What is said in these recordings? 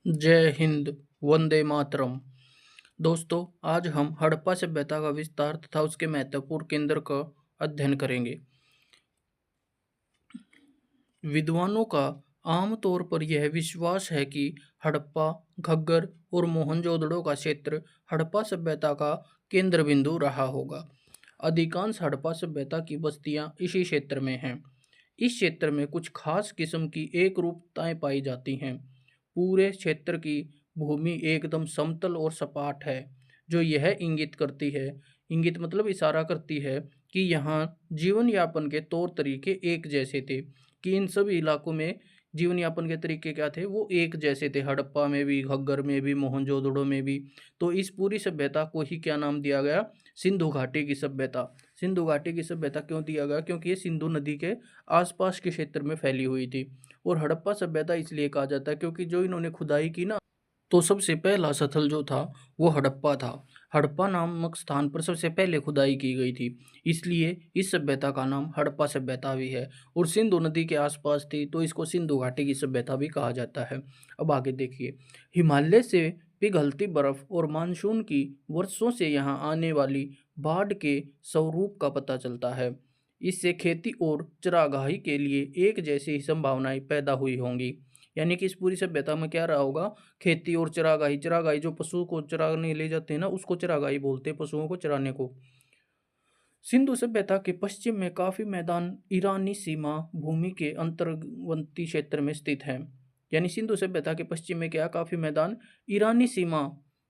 जय हिंद। वंदे मातरम। दोस्तों, आज हम हड़प्पा सभ्यता का विस्तार तथा उसके महत्वपूर्ण केंद्र का अध्ययन करेंगे। विद्वानों का आम तौर पर यह विश्वास है कि हड़प्पा, घग्गर और मोहनजोदड़ो का क्षेत्र हड़प्पा सभ्यता का केंद्र बिंदु रहा होगा। अधिकांश हड़प्पा सभ्यता की बस्तियां इसी क्षेत्र में हैं। इस क्षेत्र में कुछ खास किस्म की एक रूपताएं पाई जाती हैं। पूरे क्षेत्र की भूमि एकदम समतल और सपाट है, जो यह इंगित मतलब इशारा करती है कि यहाँ जीवन यापन के तौर तरीके एक जैसे थे, कि इन सभी इलाकों में जीवन यापन के तरीके क्या थे, वो एक जैसे थे। हड़प्पा में भी, घग्गर में भी, मोहनजोदड़ो में भी। तो इस पूरी सभ्यता को ही क्या नाम दिया गया? सिंधु घाटी की सभ्यता। सिंधु घाटी की सभ्यता क्यों दिया गया? क्योंकि ये सिंधु नदी के आसपास के क्षेत्र में फैली हुई थी। और हड़प्पा सभ्यता इसलिए कहा जाता है क्योंकि जो इन्होंने खुदाई की ना, तो सबसे पहला स्थल जो था वो हड़प्पा था। हड़प्पा नामक स्थान पर सबसे पहले खुदाई की गई थी, इसलिए इस सभ्यता का नाम हड़प्पा सभ्यता भी है। और सिंधु नदी के आसपास थी, तो इसको सिंधु घाटी की सभ्यता भी कहा जाता है। अब आगे देखिए। हिमालय से पिघलती बर्फ और मानसून की वर्षों से यहाँ आने वाली बाढ़ के स्वरूप का पता चलता है। इससे खेती और चरागाही के लिए एक जैसी ही संभावनाएं पैदा हुई होंगी। यानी कि इस पूरी सभ्यता में क्या रहा होगा? खेती और चरागाही। चरागाही जो पशु को चराने ले जाते हैं ना, उसको चरागाही बोलते हैं, पशुओं को चराने को। सिंधु सभ्यता के पश्चिम में काफी मैदान ईरानी सीमा भूमि के अंतर्वर्ती क्षेत्र में स्थित है। यानी सिंधु सभ्यता के पश्चिम में क्या? काफी मैदान ईरानी सीमा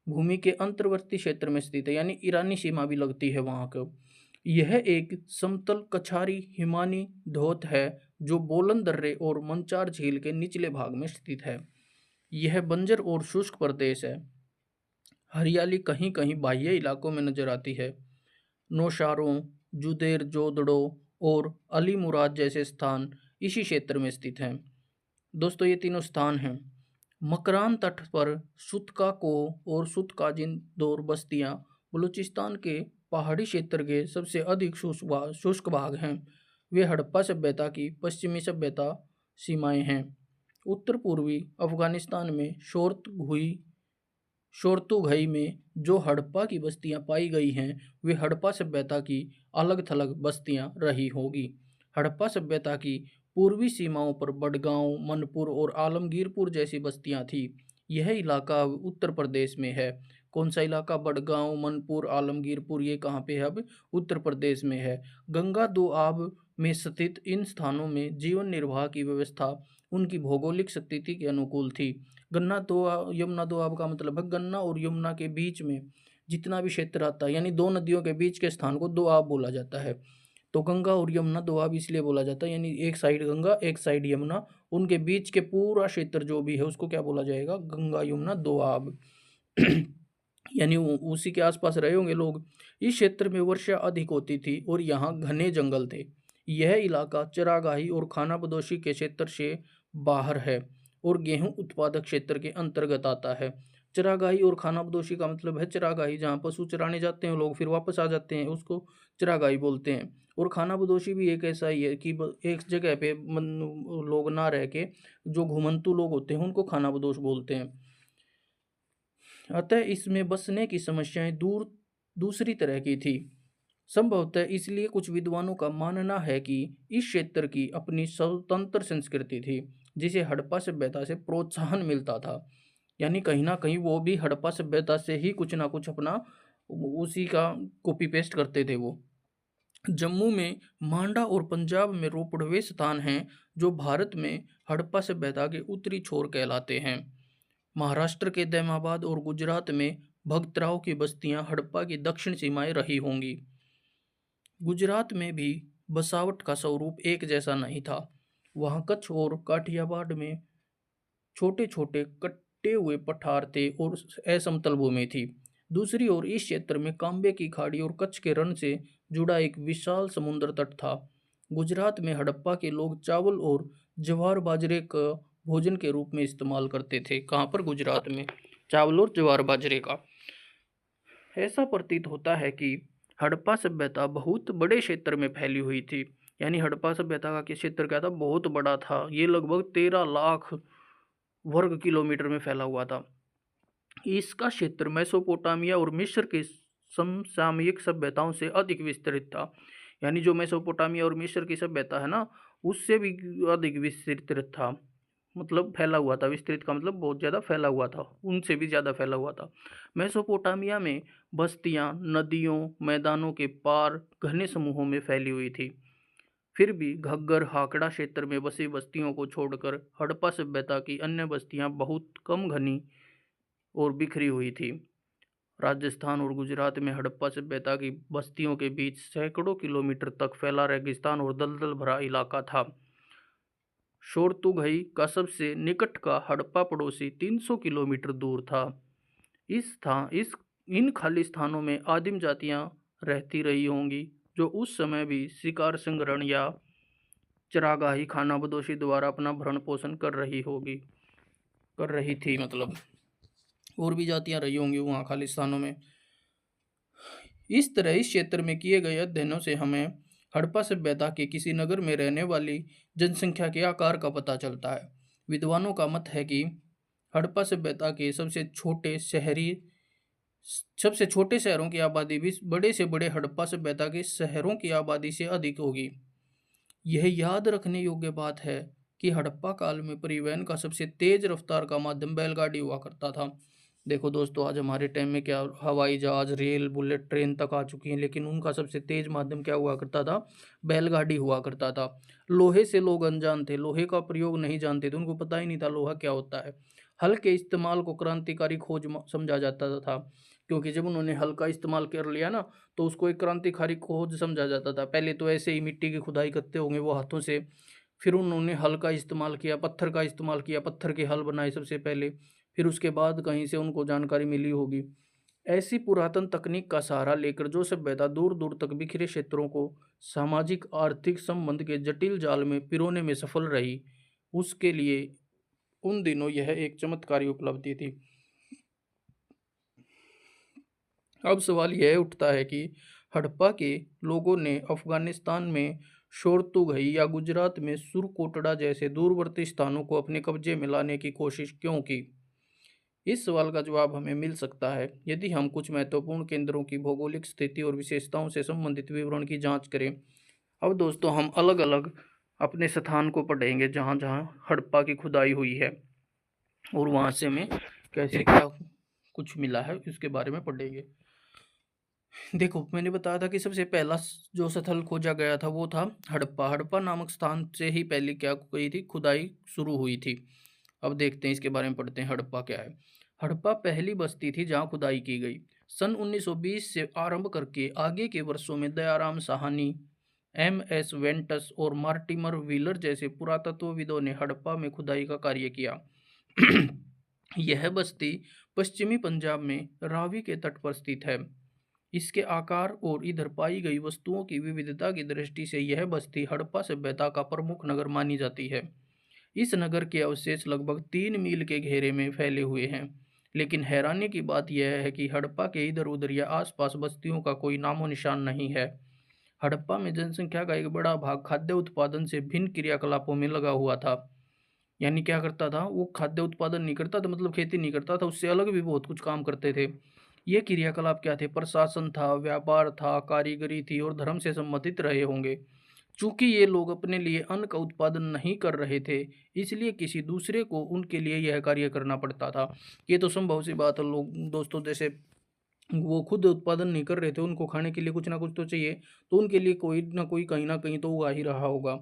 भूमि के अंतर्वर्ती क्षेत्र में स्थित है, यानी ईरानी सीमा भी लगती है वहां को। यह एक समतल कछारी हिमानी धोत है, जो बोलन दर्रे और मंचार झील के निचले भाग में स्थित है। यह बंजर और शुष्क प्रदेश है। हरियाली कहीं कहीं बाह्य इलाकों में नजर आती है। नौशारों, जुदेर जोदड़ो और अली मुराद जैसे स्थान इसी क्षेत्र में स्थित हैं। दोस्तों, ये तीनों स्थान हैं। मकरान तट पर सुतका को और सुतकाजिन दौर बस्तियां बलूचिस्तान के पहाड़ी क्षेत्र के सबसे अधिक शुष्क भाग हैं। वे हड़प्पा सभ्यता की पश्चिमी सभ्यता सीमाएं हैं। उत्तर पूर्वी अफगानिस्तान में शोरतुघई में जो हड़प्पा की बस्तियां पाई गई हैं, वे हड़प्पा सभ्यता की अलग थलग बस्तियां रही होगी। हड़प्पा सभ्यता की पूर्वी सीमाओं पर बडगांव, मनपुर और आलमगीरपुर जैसी बस्तियां थी। यह इलाका अब उत्तर प्रदेश में है। कौन सा इलाका? बडगांव, मनपुर, आलमगीरपुर, ये कहाँ पे है? अब उत्तर प्रदेश में है। गंगा दोआब में स्थित इन स्थानों में जीवन निर्वाह की व्यवस्था उनकी भौगोलिक स्थिति के अनुकूल थी। यमुना दोआब का मतलब है गन्ना और यमुना के बीच में जितना भी क्षेत्र आता है, यानी दो नदियों के बीच के स्थान को दोआब बोला जाता है। तो गंगा और यमुना दोआब इसलिए बोला जाता है, यानी एक साइड गंगा एक साइड यमुना, उनके बीच के पूरा क्षेत्र जो भी है उसको क्या बोला जाएगा? गंगा यमुना दोआब। यानी उसी के आसपास रहे होंगे लोग। इस क्षेत्र में वर्षा अधिक होती थी और यहाँ घने जंगल थे। यह इलाका चरागाही और खानाबदोशी के क्षेत्र से बाहर है और गेहूं उत्पादक क्षेत्र के अंतर्गत आता है। चरागाही और खानाबदोशी का मतलब है चरागाही, जहाँ पशु चराने जाते हैं लोग फिर वापस आ जाते हैं, उसको चरागाही बोलते हैं। और खानाबदोशी भी एक ऐसा ही है कि एक जगह पे लोग ना रह के जो घुमंतु लोग होते हैं उनको खानाबदोश बोलते हैं। अतः इसमें बसने की समस्याएं दूसरी तरह की थी। संभवतः इसलिए कुछ विद्वानों का मानना है कि इस क्षेत्र की अपनी स्वतंत्र संस्कृति थी, जिसे हड़प्पा सभ्यता से प्रोत्साहन मिलता था। यानी कहीं ना कहीं वो भी हड़प्पा सभ्यता से ही कुछ ना कुछ अपना उसी का कॉपी पेस्ट करते थे वो। जम्मू में मांडा और पंजाब में रोपड़ वे स्थान हैं जो भारत में हड़प्पा सभ्यता के उत्तरी छोर कहलाते हैं। महाराष्ट्र के दैमाबाद और गुजरात में भगतराव की बस्तियां हड़प्पा की दक्षिण सीमाएं रही होंगी। गुजरात में भी बसावट का स्वरूप एक जैसा नहीं था। वहाँ कच्छ और काठियावाड़ में छोटे छोटे कटे हुए पठार थे और असमतल भूमि थी। दूसरी ओर इस क्षेत्र में कांबे की खाड़ी और कच्छ के रण से जुड़ा एक विशाल समुद्र तट था। गुजरात में हड़प्पा के लोग चावल और ज्वार बाजरे का भोजन के रूप में इस्तेमाल करते थे। कहाँ पर? गुजरात में चावल और ज्वार बाजरे का। ऐसा प्रतीत होता है कि हड़प्पा सभ्यता बहुत बड़े क्षेत्र में फैली हुई थी। यानी हड़प्पा सभ्यता का क्षेत्र क्या था? बहुत बड़ा था। ये लगभग 13 लाख वर्ग किलोमीटर में फैला हुआ था। इसका क्षेत्र मेसोपोटामिया और मिस्र की समसामयिक सभ्यताओं से अधिक विस्तृत था। यानी जो मेसोपोटामिया और मिस्र की सभ्यता है ना, उससे भी अधिक विस्तृत था। मतलब फैला हुआ था, विस्तृत का मतलब बहुत ज़्यादा फैला हुआ था, उनसे भी ज़्यादा फैला हुआ था। मेसोपोटामिया में बस्तियां नदियों मैदानों के पार घने समूहों में फैली हुई थी। फिर भी घग्गर हाकड़ा क्षेत्र में बसी बस्तियों को छोड़कर हड़प्पा सभ्यता की अन्य बस्तियां बहुत कम घनी और बिखरी हुई थी। राजस्थान और गुजरात में हड़प्पा सभ्यता की बस्तियों के बीच सैकड़ों किलोमीटर तक फैला रेगिस्तान और दलदल भरा इलाका था। शोरतुघई का सबसे निकट का हड़प्पा पड़ोसी 300 किलोमीटर दूर था। इस इन खाली स्थानों में आदिम जातियां रहती रही होंगी, जो उस समय भी शिकार संग्रहण या चरागाही खानाबदोशी द्वारा अपना भरण पोषण कर रही थी। मतलब और भी जातियां रही होंगी वहाँ खाली स्थानों में। इस तरह इस क्षेत्र में किए गए अध्ययनों से हमें हड़प्पा सभ्यता के किसी नगर में रहने वाली जनसंख्या के आकार का पता चलता है। विद्वानों का मत है कि हड़प्पा सभ्यता के सबसे छोटे शहरों की आबादी भी बड़े से बड़े हड़प्पा सभ्यता के शहरों की आबादी से अधिक होगी। यह याद रखने योग्य बात है कि हड़प्पा काल में परिवहन का सबसे तेज रफ्तार का माध्यम बैलगाड़ी हुआ करता था। देखो दोस्तों, आज हमारे टाइम में क्या हवाई जहाज, रेल, बुलेट ट्रेन तक आ चुकी हैं, लेकिन उनका सबसे तेज माध्यम क्या हुआ करता था? बैलगाड़ी हुआ करता था। लोहे से लोग अनजान थे, लोहे का प्रयोग नहीं जानते थे, उनको पता ही नहीं था लोहा क्या होता है। हल के इस्तेमाल को क्रांतिकारी खोज समझा जाता था, क्योंकि जब उन्होंने हल का इस्तेमाल कर लिया ना, तो उसको एक क्रांतिकारी खोज समझा जाता था। पहले तो ऐसे ही मिट्टी की खुदाई करते होंगे वो हाथों से, फिर उन्होंने हल का इस्तेमाल किया, पत्थर का इस्तेमाल किया, पत्थर के हल बनाए सबसे पहले, फिर उसके बाद कहीं से उनको जानकारी मिली होगी। ऐसी पुरातन तकनीक का सहारा लेकर जो सभ्यता दूर दूर तक बिखरे क्षेत्रों को सामाजिक आर्थिक संबंध के जटिल जाल में पिरोने में सफल रही, उसके लिए उन दिनों यह एक चमत्कारी उपलब्धि थी। अब सवाल यह उठता है कि हड़प्पा के लोगों ने अफगानिस्तान में शोरतुघई या गुजरात में सुरकोटड़ा जैसे दूरवर्ती स्थानों को अपने कब्जे में लाने की कोशिश क्यों की? इस सवाल का जवाब हमें मिल सकता है यदि हम कुछ महत्वपूर्ण केंद्रों की भौगोलिक स्थिति और विशेषताओं से संबंधित विवरण की जांच करें। अब दोस्तों, हम अलग अलग अपने स्थान को पढ़ेंगे जहाँ जहाँ हड़प्पा की खुदाई हुई है, और वहाँ से हमें कैसे क्या कुछ मिला है इसके बारे में पढ़ेंगे। देखो, मैंने बताया था कि सबसे पहला जो स्थल खोजा गया था वो था हड़प्पा। हड़प्पा नामक स्थान से ही पहले क्या हुई थी? खुदाई शुरू हुई थी। अब देखते हैं इसके बारे में, पढ़ते हैं हड़प्पा क्या है। हड़प्पा पहली बस्ती थी जहां खुदाई की गई। सन 1920 से आरंभ करके आगे के वर्षों में दयाराम साहनी, एम.एस. वेंटस और मार्टिमर व्हीलर जैसे पुरातत्वविदों ने हड़प्पा में खुदाई का कार्य किया। यह बस्ती पश्चिमी पंजाब में रावी के तट पर स्थित है। इसके आकार और इधर पाई गई वस्तुओं की विविधता की दृष्टि से यह बस्ती हड़प्पा सभ्यता का प्रमुख नगर मानी जाती है। इस नगर के अवशेष लगभग 3 मील के घेरे में फैले हुए हैं, लेकिन हैरानी की बात यह है कि हड़प्पा के इधर उधर या आसपास बस्तियों का कोई नामो निशान नहीं है। हड़प्पा में जनसंख्या का एक बड़ा भाग खाद्य उत्पादन से भिन्न क्रियाकलापों में लगा हुआ था। यानी क्या करता था वो? खाद्य उत्पादन नहीं करता था, मतलब खेती नहीं करता था, उससे अलग भी बहुत कुछ काम करते थे। ये क्रियाकलाप क्या थे? प्रशासन था, व्यापार था, कारीगरी थी और धर्म से संबंधित रहे होंगे। चूंकि ये लोग अपने लिए अन्न का उत्पादन नहीं कर रहे थे, इसलिए किसी दूसरे को उनके लिए यह कार्य करना पड़ता था। ये तो संभव सी बात है लोग दोस्तों, जैसे वो खुद उत्पादन नहीं कर रहे थे, उनको खाने के लिए कुछ ना कुछ तो चाहिए, तो उनके लिए कोई ना कहीं तो उगा ही रहा होगा।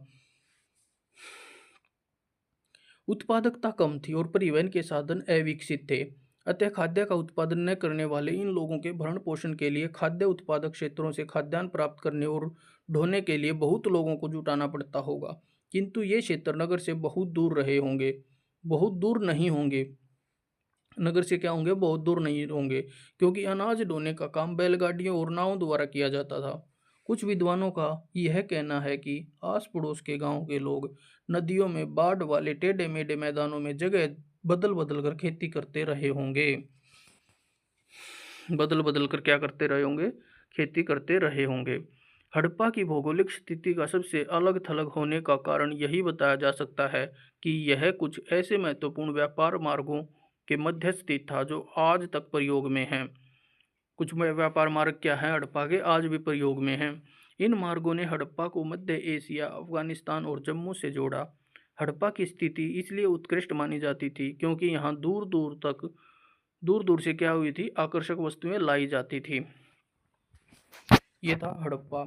उत्पादकता कम थी और परिवहन के साधन अविकसित थे, अतः खाद्य का उत्पादन न करने वाले इन लोगों के भरण पोषण के लिए खाद्य उत्पादक क्षेत्रों से खाद्यान्न प्राप्त करने और ढोने के लिए बहुत लोगों को जुटाना पड़ता होगा। किंतु ये क्षेत्र नगर से बहुत दूर रहे होंगे, बहुत दूर नहीं होंगे। नगर से क्या होंगे? बहुत दूर नहीं होंगे, क्योंकि अनाज ढोने का काम बैलगाड़ियों और नावों द्वारा किया जाता था। कुछ विद्वानों का यह कहना है कि आस पड़ोस के गांव के लोग नदियों में बाढ़ वाले टेढ़े मेढ़े मैदानों में जगह बदल बदल कर खेती करते रहे होंगे। बदल बदल कर क्या करते रहे होंगे? खेती करते रहे होंगे। हड़प्पा की भौगोलिक स्थिति का सबसे अलग थलग होने का कारण यही बताया जा सकता है कि यह कुछ ऐसे महत्वपूर्ण व्यापार मार्गों के मध्य स्थित था जो आज तक प्रयोग में हैं। कुछ व्यापार मार्ग क्या हैं हड़प्पा के, आज भी प्रयोग में हैं। इन मार्गों ने हड़प्पा को मध्य एशिया, अफगानिस्तान और जम्मू से जोड़ा। हड़प्पा की स्थिति इसलिए उत्कृष्ट मानी जाती थी क्योंकि यहाँ दूर दूर से क्या हुई थी, आकर्षक वस्तुएं लाई जाती थी। ये था हड़प्पा।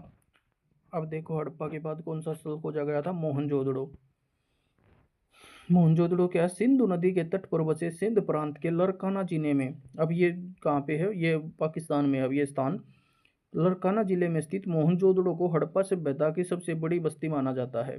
अब देखो हड़प्पा के बाद कौन सा स्थल खोजा गया था, मोहनजोदड़ो। मोहनजोदड़ो क्या है, सिंधु नदी के तट पर बसे सिंध प्रांत के लरकाना जिले में। अब ये कहाँ पे है, ये पाकिस्तान में है। अब ये स्थान लरकाना जिले में स्थित मोहनजोदड़ो को हड़प्पा सभ्यता की सबसे बड़ी बस्ती माना जाता है।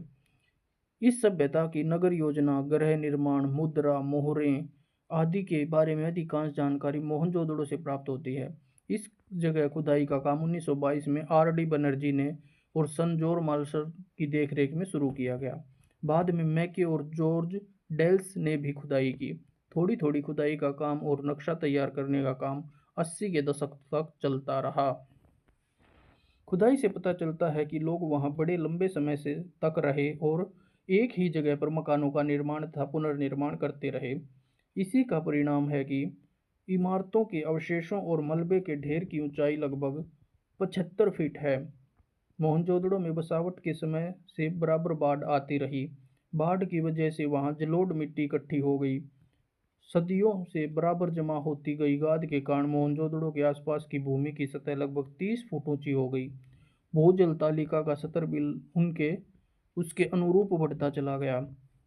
इस सभ्यता की नगर योजना, गृह निर्माण, मुद्रा, मोहरें आदि के बारे में अधिकांश जानकारी मोहनजोदड़ो से प्राप्त होती है। इस जगह खुदाई का काम 1922 में आर.डी. बनर्जी ने और संजोर मालसर की देखरेख में शुरू किया गया। बाद में मैके और जॉर्ज डेल्स ने भी खुदाई की। थोड़ी थोड़ी खुदाई का काम और नक्शा तैयार करने का काम 80 के दशक तक चलता रहा। खुदाई से पता चलता है कि लोग वहां बड़े लंबे समय से तक रहे और एक ही जगह पर मकानों का निर्माण तथा पुनर्निर्माण करते रहे। इसी का परिणाम है कि इमारतों के अवशेषों और मलबे के ढेर की ऊंचाई लगभग 75 फीट है। मोहनजोदड़ो में बसावट के समय से बराबर बाढ़ आती रही। बाढ़ की वजह से वहां जलोढ़ मिट्टी इकट्ठी हो गई। सदियों से बराबर जमा होती गई गाद के कारण मोहनजोदड़ो के आसपास की भूमि की सतह लगभग 30 फुट ऊंची हो गई। भूजल तालिका का स्तर भी उनके उसके अनुरूप बढ़ता चला गया।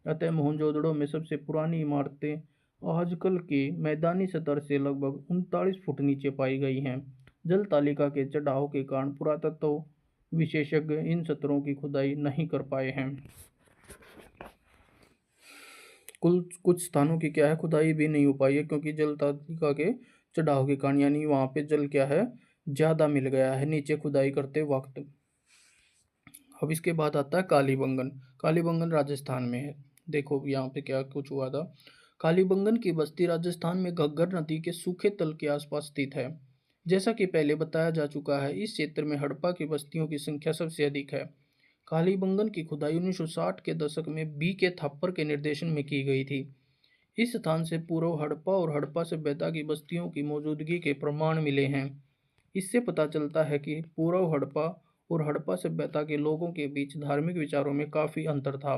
अतः मोहनजोदड़ो में सबसे पुरानी इमारतें आजकल के मैदानी स्तर से लगभग 39 फुट नीचे पाई गई हैं। जल तालिका के चढ़ाव के कारण पुरातत्व विशेषज्ञ इन स्तरों की खुदाई नहीं कर पाए हैं। कुल कुछ स्थानों की क्या है, खुदाई भी नहीं हो पाई है क्योंकि जल तालिका के चढ़ाव के कारण, यानी वहाँ पे जल क्या है, ज़्यादा मिल गया है नीचे खुदाई करते वक्त। अब इसके बाद आता है कालीबंगन। कालीबंगन राजस्थान में है। देखो यहाँ पे क्या कुछ हुआ था। कालीबंगन की बस्ती राजस्थान में घग्गर नदी के सूखे तल के आसपास स्थित है। जैसा कि पहले बताया जा चुका है, इस क्षेत्र में हड़प्पा की बस्तियों की संख्या सबसे अधिक है। कालीबंगन की खुदाई 1960 के दशक में बी के थापर के निर्देशन में की गई थी। इस स्थान से पूर्व हड़प्पा और हड़प्पा सभ्यता की बस्तियों की मौजूदगी के प्रमाण मिले हैं। इससे पता चलता है कि पूर्व हड़प्पा और हड़प्पा सभ्यता के लोगों के बीच धार्मिक विचारों में काफ़ी अंतर था।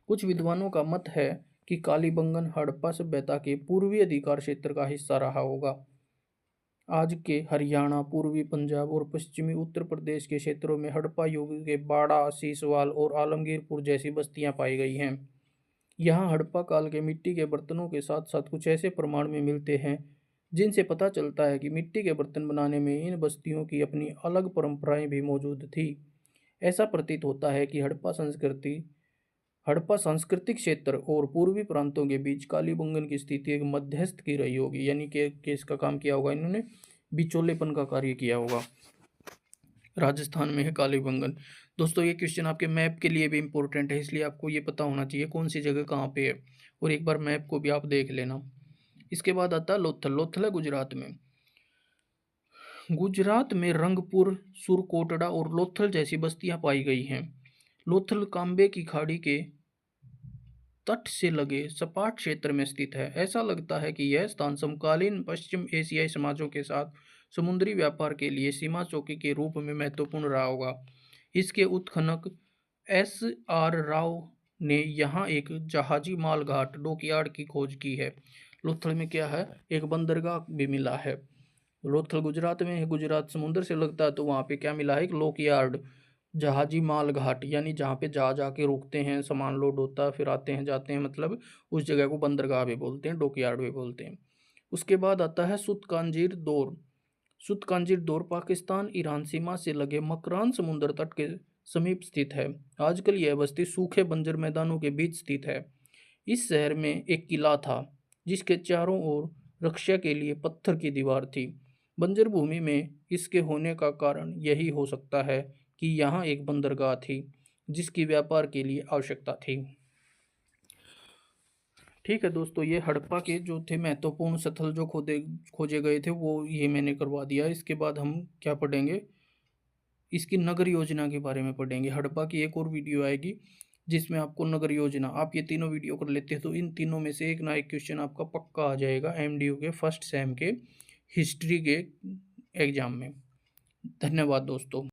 कुछ विद्वानों का मत है कि कालीबंगन हड़प्पा सभ्यता के पूर्वी अधिकार क्षेत्र का हिस्सा रहा होगा। आज के हरियाणा, पूर्वी पंजाब और पश्चिमी उत्तर प्रदेश के क्षेत्रों में हड़प्पा युग के बाड़ा, सीसवाल और आलमगीरपुर जैसी बस्तियां पाई गई हैं। यहाँ हड़प्पा काल के मिट्टी के बर्तनों के साथ साथ कुछ ऐसे प्रमाण में मिलते हैं जिनसे पता चलता है कि मिट्टी के बर्तन बनाने में इन बस्तियों की अपनी अलग परंपराएं भी मौजूद थी। ऐसा प्रतीत होता है कि हड़प्पा सांस्कृतिक क्षेत्र और पूर्वी प्रांतों के बीच कालीबंगन की स्थिति एक मध्यस्थ की रही होगी, यानी कि इसका काम किया होगा, इन्होंने बिचौलेपन का कार्य किया होगा। राजस्थान में है कालीबंगन। दोस्तों ये क्वेश्चन आपके मैप के लिए भी इम्पोर्टेंट है, इसलिए आपको ये पता होना चाहिए कौन सी जगह कहाँ पे है, और एक बार मैप को भी आप देख लेना। इसके बाद आता है लोथल। लोथल है गुजरात में। गुजरात में रंगपुर, सुरकोटड़ा और लोथल जैसी बस्तियां पाई गई हैं। लोथल कांबे की खाड़ी के तट से लगे सपाट क्षेत्र में स्थित है। ऐसा लगता है कि यह स्थान समकालीन पश्चिम एशियाई समाजों के साथ समुद्री व्यापार के लिए सीमा चौकी के रूप में महत्वपूर्ण रहा होगा। इसके उत्खनक S.R. राव ने यहाँ एक जहाजी माल घाट डॉकयार्ड की खोज की है। लोथल में क्या है, एक बंदरगाह भी मिला है। लोथल गुजरात में है, गुजरात समुद्र से लगता है, तो वहाँ पे क्या मिला है, एक डॉकयार्ड, जहाजी माल घाट, यानी जहाँ पे जहाज आके रुकते हैं, सामान लोड होता है, फिर आते हैं जाते हैं, मतलब उस जगह को बंदरगाह भी बोलते हैं, डॉकयार्ड भी बोलते हैं। उसके बाद आता है सुतकांजीर दौर। सुतकांजीर दौर पाकिस्तान ईरान सीमा से लगे मकरान समुद्र तट के समीप स्थित है। आजकल यह बस्ती सूखे बंजर मैदानों के बीच स्थित है। इस शहर में एक किला था जिसके चारों ओर रक्षा के लिए पत्थर की दीवार थी। बंजर भूमि में इसके होने का कारण यही हो सकता है कि यहाँ एक बंदरगाह थी जिसकी व्यापार के लिए आवश्यकता थी। ठीक है दोस्तों, ये हड़प्पा के जो थे महत्वपूर्ण स्थल जो खोजे गए थे वो ये मैंने करवा दिया। इसके बाद हम क्या पढ़ेंगे, इसकी नगर योजना के बारे में पढ़ेंगे। हड़प्पा की एक और वीडियो आएगी जिसमें आपको नगर योजना, आप ये तीनों वीडियो कर लेते हैं तो इन तीनों में से एक ना एक क्वेश्चन आपका पक्का आ जाएगा एमडीयू के फर्स्ट सेम के हिस्ट्री के एग्जाम में। धन्यवाद दोस्तों।